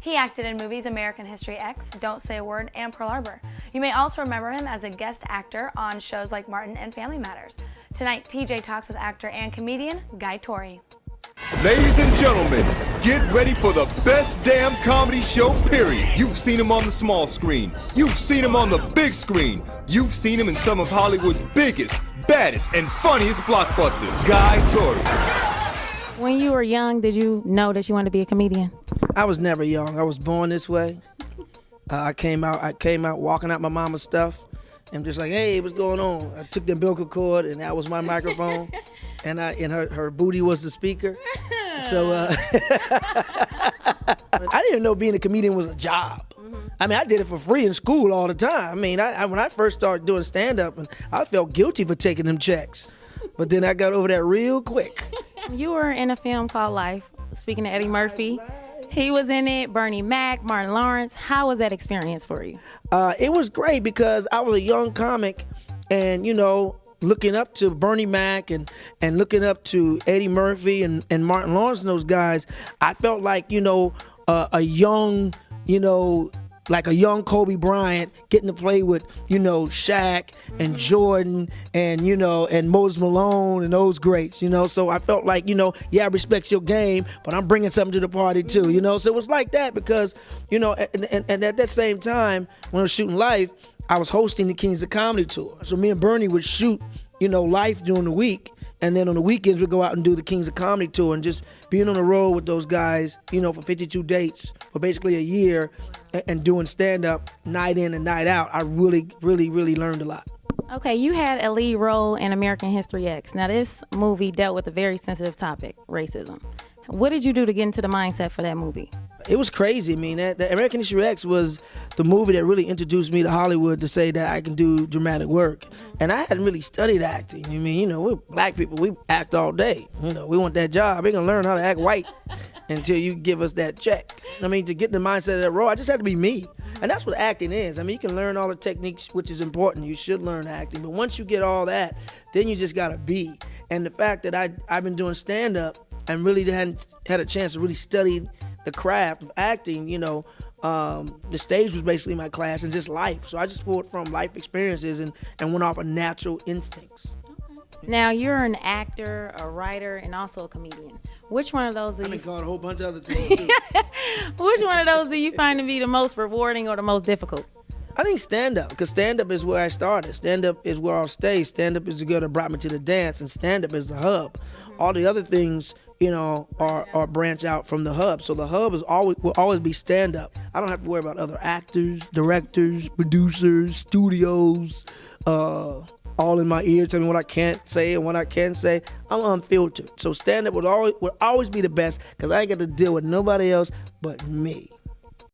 He acted in movies American History X, Don't Say a Word, and Pearl Harbor. You may also remember him as a guest actor on shows like Martin and Family Matters. Tonight, TJ talks with actor and comedian Torry. Ladies and gentlemen, get ready for the best damn comedy show, period. You've seen him on the small screen. You've seen him on the big screen. You've seen him in some of Hollywood's biggest, baddest, and funniest blockbusters. Torry. When you were young, did you know that you wanted to be a comedian? I was never young. I was born this way. I came out walking out my mama's stuff and just like, hey, what's going on? I took the umbilical cord and that was my microphone. And her booty was the speaker. So I didn't even know being a comedian was a job. I mean, I did it for free in school all the time. I mean, when I first started doing stand-up, I felt guilty for taking them checks. But then I got over that real quick. You were in a film called Life, speaking to Eddie Murphy. He was in it, Bernie Mac, Martin Lawrence. How was that experience for you? It was great because I was a young comic and, looking up to Bernie Mac and looking up to Eddie Murphy and Martin Lawrence and those guys. I felt like, a young, like a young Kobe Bryant getting to play with, Shaq and Jordan and, and Moses Malone and those greats, So I felt like, I respect your game, but I'm bringing something to the party too, So it was like that because, and at that same time when I was shooting Life, I was hosting the Kings of Comedy tour. So me and Bernie would shoot, Life during the week. And then on the weekends, we'd go out and do the Kings of Comedy tour and just being on the road with those guys, for 52 dates for basically a year and doing stand-up night in and night out. I really, really, really learned a lot. Okay, you had a lead role in American History X. Now, this movie dealt with a very sensitive topic, racism. What did you do to get into the mindset for that movie? It was crazy. I mean, the American History X was the movie that really introduced me to Hollywood to say that I can do dramatic work. And I hadn't really studied acting. I mean, we're black people. We act all day. We want that job. We're going to learn how to act white until you give us that check. I mean, to get in the mindset of that role, I just had to be me. And that's what acting is. I mean, you can learn all the techniques, which is important. You should learn acting. But once you get all that, then you just got to be. And the fact that I've been doing stand-up and really hadn't had a chance to really study the craft of acting, the stage was basically my class and just life. So I just pulled from life experiences and went off of natural instincts. Now, you're an actor, a writer, and also a comedian. Which one of those do you... I've been called a whole bunch of other things, too. Which one of those do you find to be the most rewarding or the most difficult? I think stand-up, because stand-up is where I started. Stand-up is where I'll stay. Stand-up is the girl that brought me to the dance, and stand-up is the hub. All the other things, are branch out from the hub. So the hub will always be stand-up. I don't have to worry about other actors, directors, producers, studios, all in my ear telling me what I can't say and what I can say. I'm unfiltered. So stand-up will always be the best because I ain't got to deal with nobody else but me.